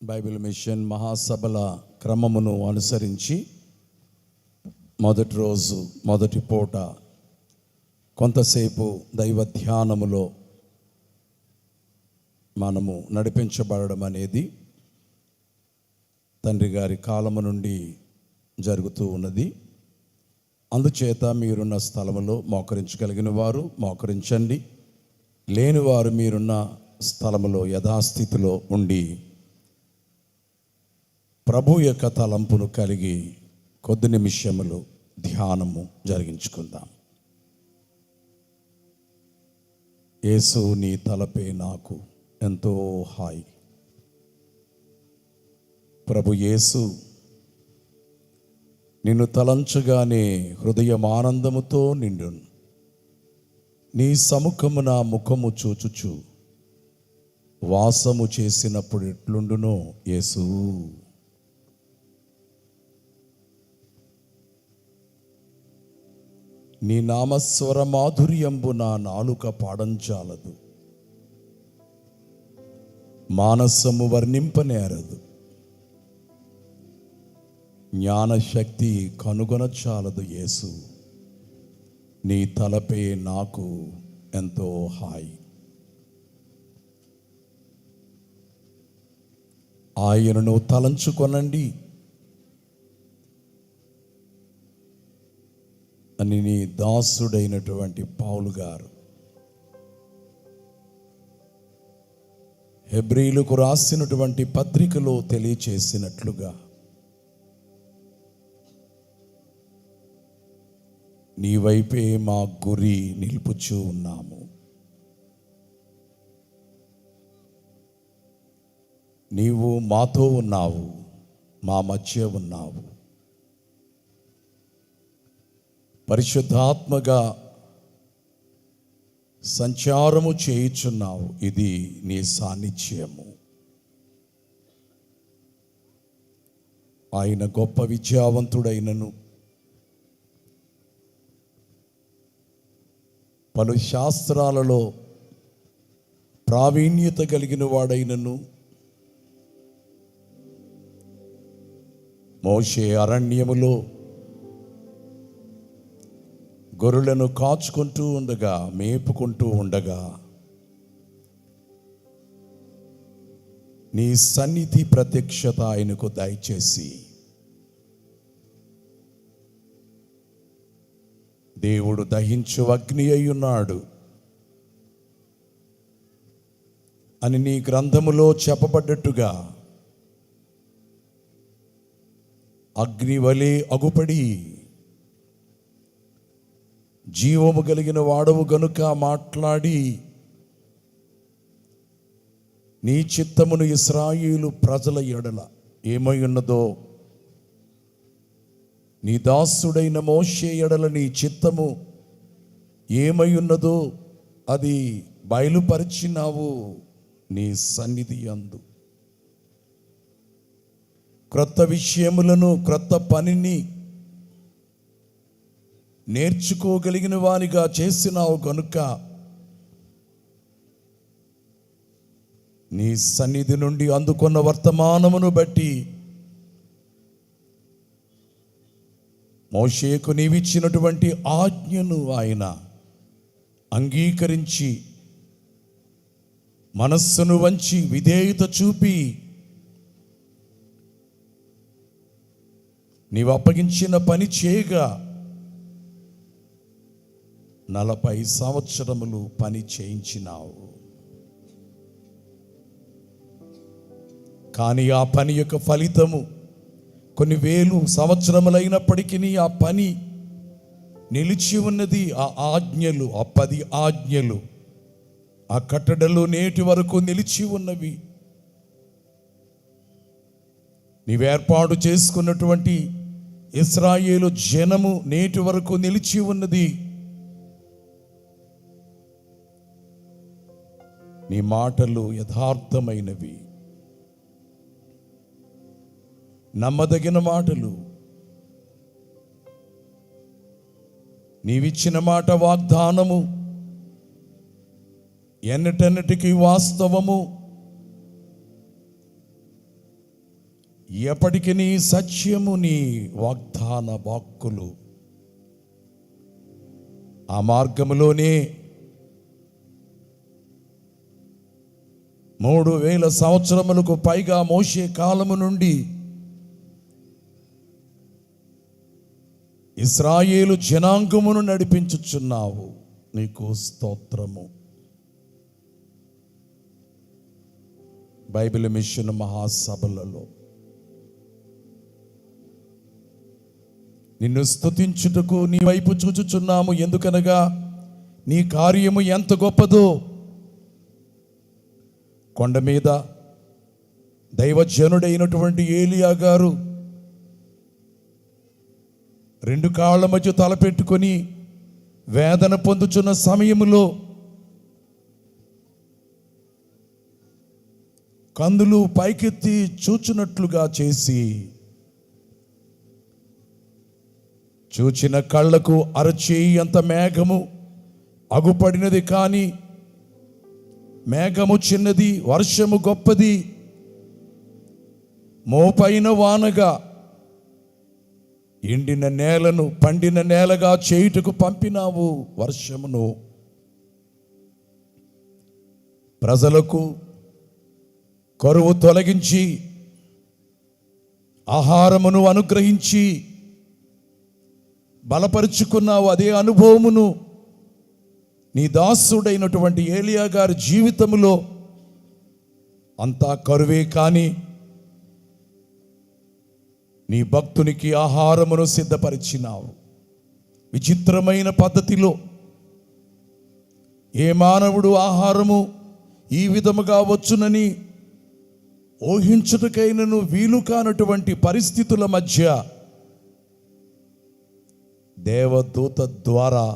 Bible machine మహాసభల క్రమమును అనుసరించి మొదటి రోజు మొదటి పూట కొంతసేపు దైవ ధ్యానములో మనము నడిపించబడడం అనేది తండ్రి గారి కాలము నుండి జరుగుతూ ఉన్నది. అందుచేత మీరున్న స్థలములో మోకరించగలిగిన వారు మోకరించండి, లేనివారు మీరున్న స్థలములో యథాస్థితిలో ఉండి ప్రభు యొక్క తలంపును కలిగి కొద్ది నిమిషములు ధ్యానము జరిగించుకుందాం. యేసు నీ తలపే నాకు ఎంతో హాయి. ప్రభు యేసు నిన్ను తలంచగానే హృదయం ఆనందముతో నిండును. నీ సముఖమున ముఖము చూచుచు వాసము చేసినప్పుడు ఎట్లుండునో యేసు. నీ నామస్వర మాధుర్యంబు నా నాలుక పాడంచాలదు, మానసము వర్ణింపనేరదు, జ్ఞానశక్తి కనుగొనచాలదు యేసు. నీ తలపే నాకు ఎంతో హాయి. ఆయనను తలంచుకొనండి అని నీ దాసుడైనటువంటి పౌలు గారు హెబ్రీలకు రాసినటువంటి పత్రికలో తెలియచేసినట్లుగా నీ వైపే మా గురి నిలుపుచూ ఉన్నాము. నీవు మాతో ఉన్నావు, మా మధ్య ఉన్నావు. పరిశుద్ధాత్మగా సంచారము చేయుచున్నావు. ఇది నీ సాన్నిధ్యము. ఆయన గొప్ప విద్యావంతుడైనను, పలు శాస్త్రాలలో ప్రావీణ్యత కలిగిన వాడైనను, మోషే అరణ్యములో గొర్రెలను కాచుకుంటూ ఉండగా, మేపుకుంటూ ఉండగా నీ సన్నిధి ప్రత్యక్షత ఆయనకు దయచేసి దేవుడు దహించు అగ్ని అయ్యున్నాడు అని నీ గ్రంథములో చెప్పబడ్డట్టుగా అగ్ని వలె అగుపడి జీవము కలిగిన వాడవు గనుక మాట్లాడి నీ చిత్తమును ఇశ్రాయేలు ప్రజల ఎడల ఏమై ఉన్నదో, నీ దాసుడైన మోషే ఎడల నీ చిత్తము ఏమై ఉన్నదో అది బయలుపరిచినావు. నీ సన్నిధి యందు క్రొత్త విషయములను, క్రొత్త పనిని నేర్చుకోగలిగిన వానిగా చేసినావు కనుక నీ సన్నిధి నుండి అందుకున్న వర్తమానమును బట్టి మోషేకు నీవిచ్చినటువంటి ఆజ్ఞను ఆయన అంగీకరించి మనస్సును వంచి విధేయత చూపి నీవు అప్పగించిన పని చేయగా 40 సంవత్సరములు పని చేయించినావు. కానీ ఆ పని యొక్క ఫలితము కొన్ని వేలు సంవత్సరములైనప్పటికీ ఆ పని నిలిచి ఉన్నది. ఆ ఆజ్ఞలు, ఆ 10 ఆజ్ఞలు, ఆ కట్టడలు నేటి వరకు నిలిచి ఉన్నవి. నీవేర్పాటు చేసుకున్నటువంటి ఇశ్రాయేలు జనము నేటి వరకు నిలిచి ఉన్నది. నీ మాటలు యథార్థమైనవి, నమ్మదగిన మాటలు. నీవిచ్చిన మాట వాగ్దానము ఎన్నటన్నిటికీ వాస్తవము. ఎప్పటికీ నీ సత్యము, నీ వాగ్దాన వాక్కులు ఆ మార్గములోనే 3000 సంవత్సరములకు పైగా మోషే కాలము నుండి ఇశ్రాయేలు జనాంగమును నడిపించుచున్నావు. నీకు స్తోత్రము. బైబిల్ మిషన్ మహాసభలలో నిన్ను స్తుతించుటకు నీ వైపు చూచుచున్నాము. ఎందుకనగా నీ కార్యము ఎంత గొప్పదో. కొండ మీద దైవజనుడైనటువంటి ఏలియా గారు 2 కాళ్ళ మధ్య తలపెట్టుకొని వేదన పొందుచున్న సమయములో కందులు పైకెత్తి చూచున్నట్లుగా చేసి చూచిన కళ్ళకు అరచేయి అంత మేఘము అగుపడినది. కానీ మేఘము చిన్నది, వర్షము గొప్పది. మోపైన వానగా ఎండిన నేలను పండిన నేలగా చేయుటకు పంపినావు. వర్షమును ప్రజలకు కరువు తొలగించి ఆహారమును అనుగ్రహించి బలపరుచుకున్నావు. అదే అనుభవమును నీ దాసుడైనటువంటి ఏలియా గారి జీవితంలో అంతా కరువే, కానీ నీ భక్తునికి ఆహారమును సిద్ధపరిచినావు. విచిత్రమైన పద్ధతిలో ఏ మానవుడు ఆహారము ఈ విధముగా వచ్చునని ఊహించుటకైనను వీలు కానటువంటి పరిస్థితుల మధ్య దేవదూత ద్వారా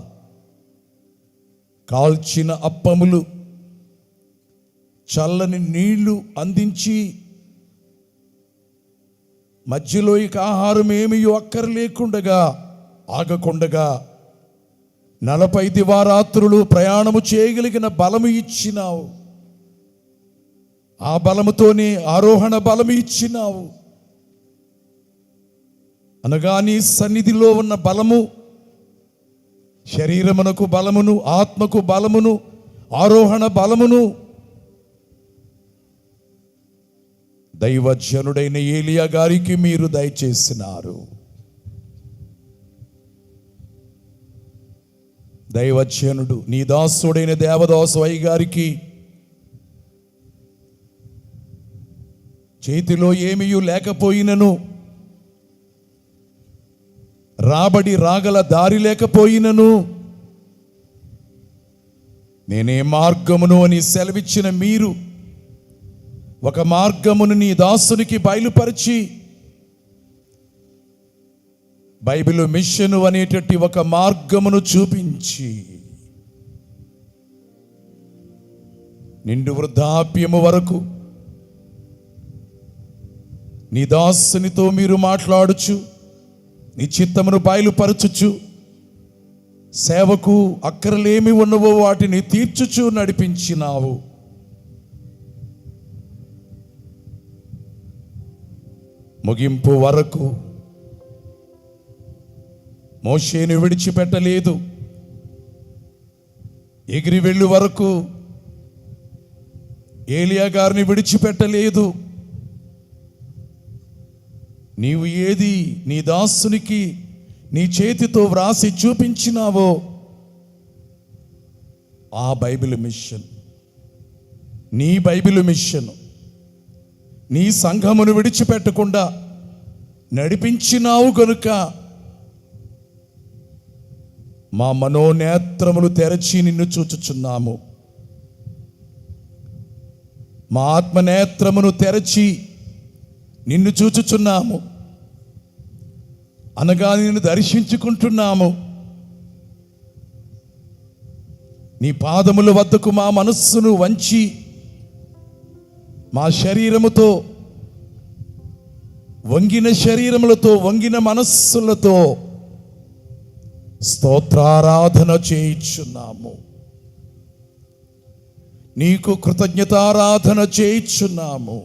కాల్చిన అప్పములు, చల్లని నీళ్లు అందించి మధ్యలో ఇక ఆహారం ఏమీ అక్కర్లేకుండగా ఆగకుండగా 40 దివారాత్రులు ప్రయాణము చేయగలిగిన బలము ఇచ్చినావు. ఆ బలముతోనే ఆరోహణ బలము ఇచ్చినావు. అనగా నీ సన్నిధిలో ఉన్న బలము శరీరమునకు బలమును, ఆత్మకు బలమును, ఆరోహణ బలమును దైవజనుడైన ఏలియా గారికి మీరు దయచేసినారు. దైవజనుడు నీ దాసుడైన దేవదాసు అయ్య గారికి చేతిలో ఏమీ లేకపోయినను, రాబడి రాగల దారి లేకపోయినను, నేనే మార్గమును అని సెలవిచ్చిన మీరు ఒక మార్గమును నీ దాసునికి బయలుపరిచి బైబిల్ మిషన్ అనేటట్టి ఒక మార్గమును చూపించి నిండు వృద్ధాప్యము వరకు నీ దాసునితో మీరు మాట్లాడుచు నీ చిత్తమును బయలుపరచుచు సేవకు అక్కరలేమి ఉన్నవో వాటిని తీర్చుచు నడిపించినావు. ముగింపు వరకు మోషేను విడిచిపెట్టలేదు. ఎగిరి వెళ్ళు వరకు ఏలియా గారిని విడిచిపెట్టలేదు. నీవు ఏది నీ దాసునికి నీ చేతితో వ్రాసి చూపించినావో ఆ బైబిల్ మిషన్, నీ బైబిల్ మిషన్ నీ సంఘమును విడిచిపెట్టకుండా నడిపించినావు గనుక మా మనోనేత్రములు తెరచి నిన్ను చూచుచున్నాము. మా ఆత్మనేత్రమును తెరచి నిన్ను చూచుచున్నాము. అనగా నిన్ను దర్శించుకుంటున్నాము. నీ పాదముల వద్దకు మా మనస్సును వంచి మా శరీరముతో, వంగిన శరీరములతో, వంగిన మనస్సులతో స్తోత్రారాధన చేయించున్నాము. నీకు కృతజ్ఞతారాధన చేయించున్నాము.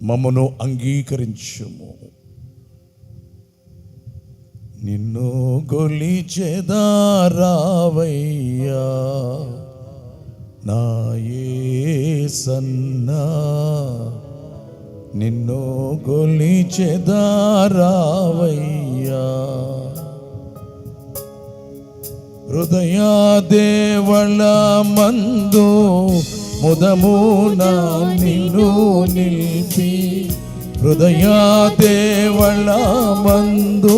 మమ్మను అంగీకరించుము. నిన్ను గొలిచెదా రావయ్యా నా యేసన్నా, నిన్ను గొలిచెదా రావయ్యా. హృదయ దేవళ మందు ముదమున నిన్ను నిలిపి, హృదయ దేవళ మందు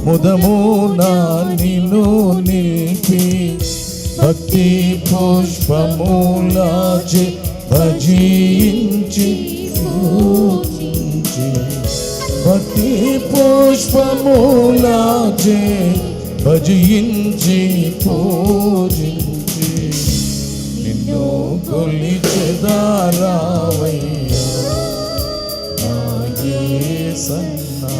ముదమున నిన్ను నిలిపి, భక్తి పుష్పములాచే భజించి భక్తి పుష్పములాచే భజించి పూజించి, నిన్ను కొలిచెదా రావయ్యా నా యేసన్నా,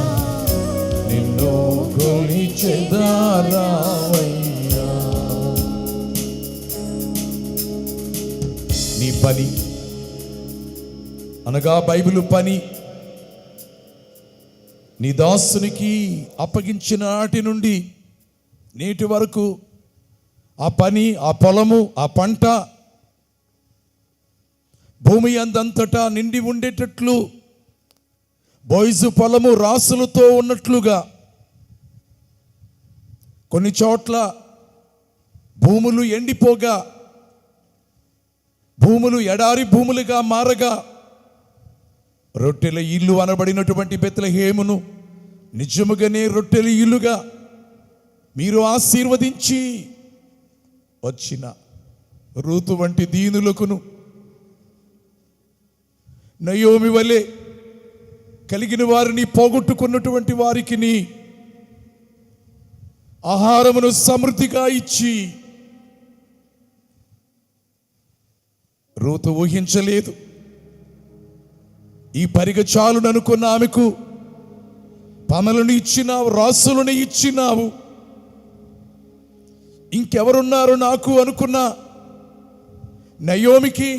నిన్ను కొలిచెదా రావయ్యా. నీ పని అనగా బైబిలు పని నీ దాసునికి అప్పగించిన నాటి నుండి నేటి వరకు ఆ పని, ఆ పొలము, ఆ పంట భూమి అందంతటా నిండి ఉండేటట్లు, బోయిజు పొలము రాసులతో ఉన్నట్లుగా, కొన్ని చోట్ల భూములు ఎండిపోగా, భూములు ఎడారి భూములుగా మారగా, రొట్టెల ఇల్లు అనబడినటువంటి బెత్లెహేమును నిజముగానే రొట్టెల ఇల్లుగా మీరు ఆశీర్వదించి వచ్చిన రూతు వంటి దీనులకును, నయోమి వలె కలిగిన వారిని పోగొట్టుకున్నటువంటి వారికి ఆహారమును సమృద్ధిగా ఇచ్చి, రూతు ఊహించలేదు ఈ పరిగ చాలును అనుకున్న ఆమెకు పనలను ఇచ్చినావు, రాసులను ఇచ్చినావు. ఇంకెవరున్నారు నాకు అనుకున్న నయోమికి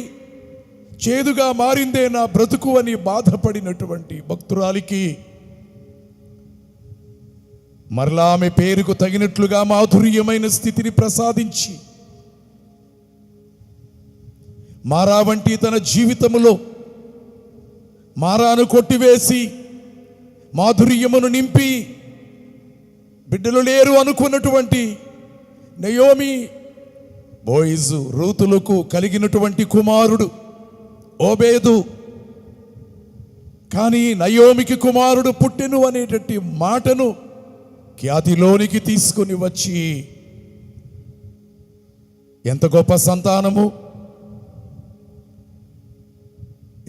చేదుగా మారిందే నా బ్రతుకు అని బాధపడినటువంటి భక్తురాలికి మరలా ఆమె పేరుకు తగినట్లుగా మాధుర్యమైన స్థితిని ప్రసాదించి, మారా వంటి తన జీవితములో మారాను కొట్టివేసి మాధుర్యమును నింపి, బిడ్డలు లేరు అనుకున్నటువంటి నయోమి బోయిజు రూతులకు కలిగినటువంటి కుమారుడు ఓబేదు. కానీ నయోమికి కుమారుడు పుట్టెను అనేటట్టి మాటను ఖ్యాతిలోనికి తీసుకుని వచ్చి, ఎంత గొప్ప సంతానము!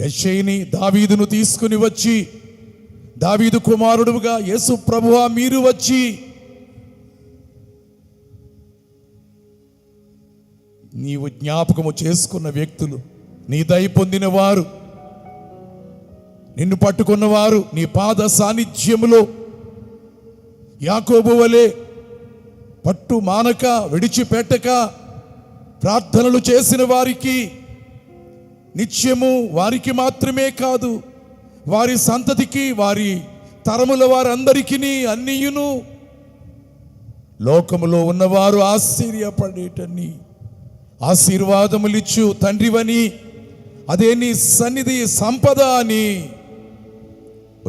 యెషయిని దావీదును తీసుకుని వచ్చి, దావీదు కుమారుడుగా యేసు ప్రభువా మీరు వచ్చి నీవు జ్ఞాపకము చేసుకున్న వ్యక్తులు, నీ దయ పొందిన వారు, నిన్ను పట్టుకున్నవారు, నీ పాద సాన్నిధ్యములో యాకోబు వలె పట్టు మానక విడిచిపెట్టక ప్రార్థనలు చేసిన వారికి నిత్యము, వారికి మాత్రమే కాదు వారి సంతతికి, వారి తరముల వారందరికీ అన్నియును లోకములో ఉన్నవారు ఆశ్చర్యపడేటన్ని ఆశీర్వాదములిచ్చు తండ్రివని, అదే నీ సన్నిధి సంపద అని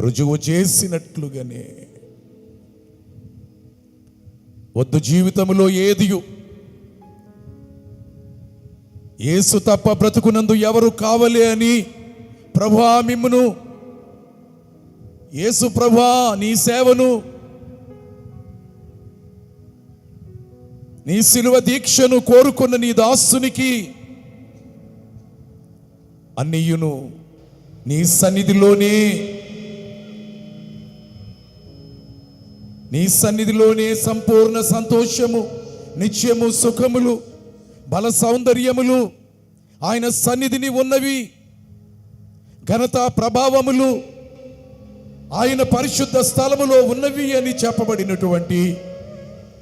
రుజువు చేసినట్లుగానే వద్దు జీవితంలో ఏదియు యేసు తప్ప బ్రతుకునందు ఎవరు కావలే అని ప్రభువా మిమ్మును, యేసు ప్రభువా నీ సేవను, నీ శిలువ దీక్షను కోరుకున్న నీ దాసునికి అన్నియును నీ సన్నిధిలోనే సంపూర్ణ సంతోషము, నిత్యము సుఖములు, బల సౌందర్యములు ఆయన సన్నిధిని ఉన్నవి. ఘనత ప్రభావములు ఆయన పరిశుద్ధ స్థలములో ఉన్నవి అని చెప్పబడినటువంటి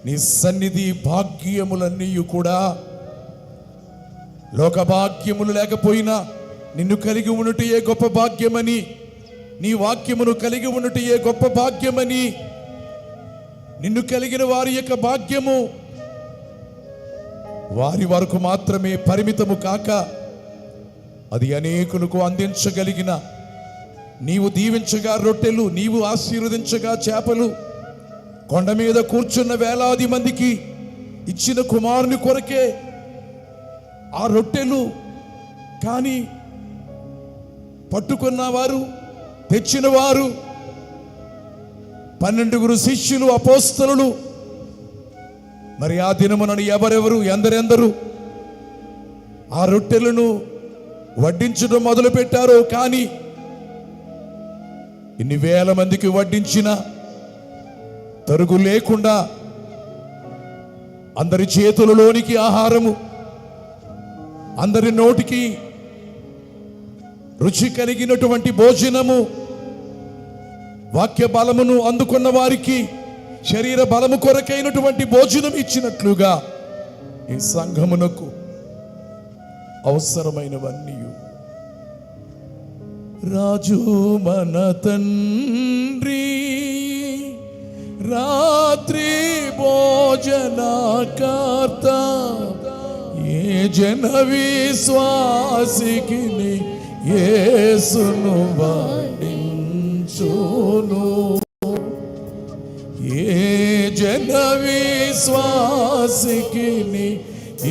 నీ సన్నిధి భాగ్యములన్నీ కూడా లోక భాగ్యములు లేకపోయినా నిన్ను కలిగి ఉన్నట్టు ఏ గొప్ప భాగ్యమని, నీ వాక్యమును కలిగి ఉన్నట్టు ఏ గొప్ప భాగ్యమని, నిన్ను కలిగిన వారి యొక్క భాగ్యము వారి వరకు మాత్రమే పరిమితము కాక అది అనేకులకు అందించగలిగిన, నీవు దీవించగా రొట్టెలు, నీవు ఆశీర్వదించగా చేపలు, కొండ మీద కూర్చున్న వేలాది మందికి ఇచ్చిన కుమారుని కొరకే ఆ రొట్టెలు. కానీ పట్టుకున్నవారు, తెచ్చిన వారు 12 శిష్యులు, అపోస్తలులు. మరి ఆ దినమునను ఎవరెవరు, ఎందరెందరు ఆ రొట్టెలను వడ్డించడం మొదలు పెట్టారో, కానీ ఇన్ని వేల మందికి వడ్డించిన తరుగు లేకుండా అందరి చేతులలోనికి ఆహారము, అందరి నోటికి రుచి కలిగినటువంటి భోజనము, వాక్య బలమును అందుకున్న వారికి శరీర బలము కొరకైనటువంటి భోజనం ఇచ్చినట్లుగా ఈ సంఘమునకు అవసరమైనవన్నీ రాజు మన తండ్రి రాత్రి భోజనకర్త ఏ జన విశ్వాసికి యేసును వడ్డించును, ఏ జన విశ్వాసికి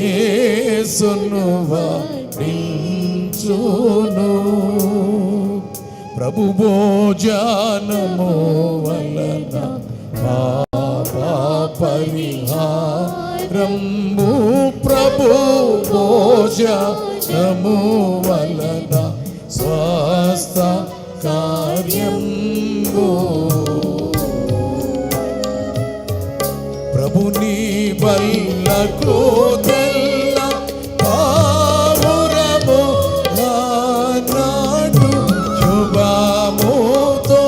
యేసును వడ్డించును. ప్రభు భోజనము వలన పాప పరిహారము, ప్రభు భోజనము వలన స్వస్థ కార్యము. ప్రభుని బల్లకు తెల్ల పావురము నాడు శుభముతో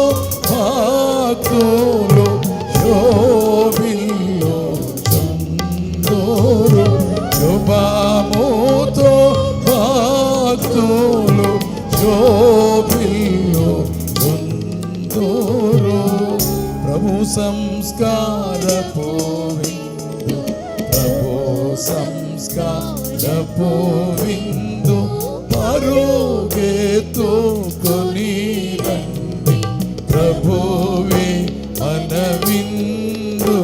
భక్తులు శోభిల్లు చందోరు, శుభముతో భక్తులు శోభిల్లు చందోరు. ప్రభు సంస్కారపు విందు, ప్రభు సంస్కారపు విందు పరుగెత్తుకొని రండి, ప్రభువే మన విందు.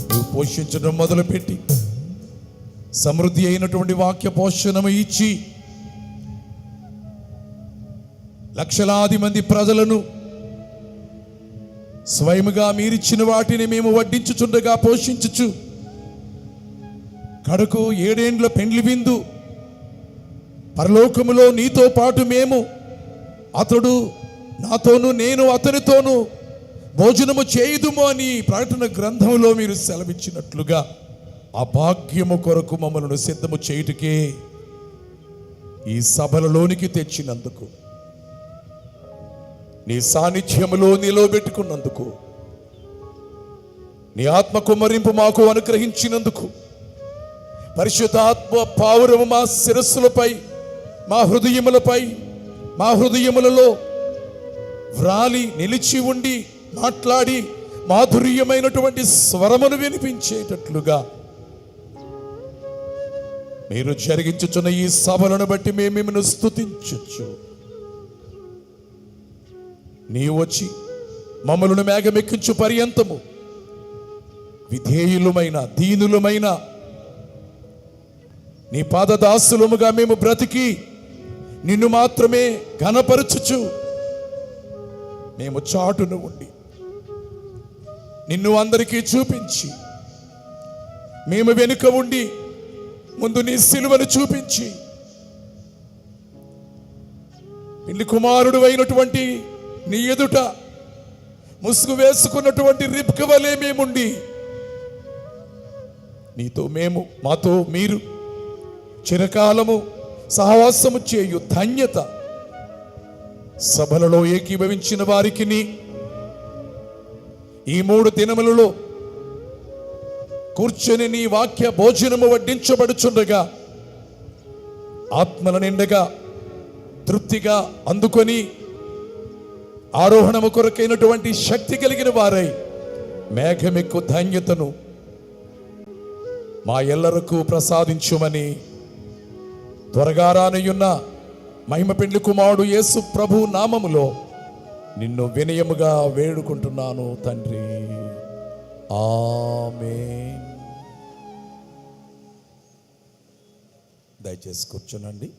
నువ్వు పోషించడం మొదలుపెట్టి సమృద్ధి అయినటువంటి వాక్య పోషణము ఇచ్చి లక్షలాది మంది ప్రజలను స్వయముగా మీరిచ్చిన వాటిని మేము వడ్డించుచుండగా పోషించుచు కడకు 7 ఏండ్ల పెండ్లి విందు పరలోకములో నీతో పాటు మేము, అతడు నాతోను నేను అతనితోను భోజనము చేయుదుము అని ప్రకటన గ్రంథములో మీరు సెలవిచ్చినట్లుగా ఆ భాగ్యము కొరకు మమ్మల్ని సిద్ధము చేయుటకే ఈ సభలలోనికి తెచ్చినందుకు, నీ సాన్నిధ్యములో నిలవబెట్టుకున్నందుకు, నీ ఆత్మ కుమ్మరింపు మాకు అనుగ్రహించినందుకు, పరిశుద్ధాత్మ పావురము మా శిరస్సులపై, మా హృదయములపై, మా హృదయములలో వ్రాలి నిలిచి ఉండి మాట్లాడి మాధుర్యమైనటువంటి స్వరమును వినిపించేటట్లుగా మీరు జరిగించుచున్న ఈ సభలను బట్టి మేము మిమ్మల్ని స్తుతించొచ్చు. నీవు వచ్చి మమ్మలను మేఘమెక్కించు పర్యంతము విధేయులమైన దీనులమైన నీ పాదదాసులముగా మేము బ్రతికి నిన్ను మాత్రమే ఘనపరచుచు మేము చాటును ఉండి నిన్ను అందరికీ చూపించి, మేము వెనుక ఉండి ముందు నీ సిలువను చూపించి, పెళ్లి కుమారుడు అయినటువంటి నీ ఎదుట ముసుగు వేసుకున్నటువంటి రిబ్కా వలె మేముండి నీతో మేము, మాతో మీరు చిరకాలము సహవాసము చేయు ధన్యత సభలలో ఏకీభవించిన వారికి ఈ 3 దినములలో కూర్చొని నీ వాక్య భోజనము వడ్డించబడుచుండగా ఆత్మల నిండగా తృప్తిగా అందుకొని ఆరోహణము కొరకైనటువంటి శక్తి కలిగిన వారై మేఘమెక్కు ధన్యతను మా ఎల్లరకు ప్రసాదించుమని త్వరగా రానయ్యున్న మహిమ పెండ్లి కుమారుడు యేసు ప్రభు నామములో నిన్ను వినయముగా వేడుకుంటున్నాను తండ్రి. ఆమేన్. దయచేసి కూర్చోనండి.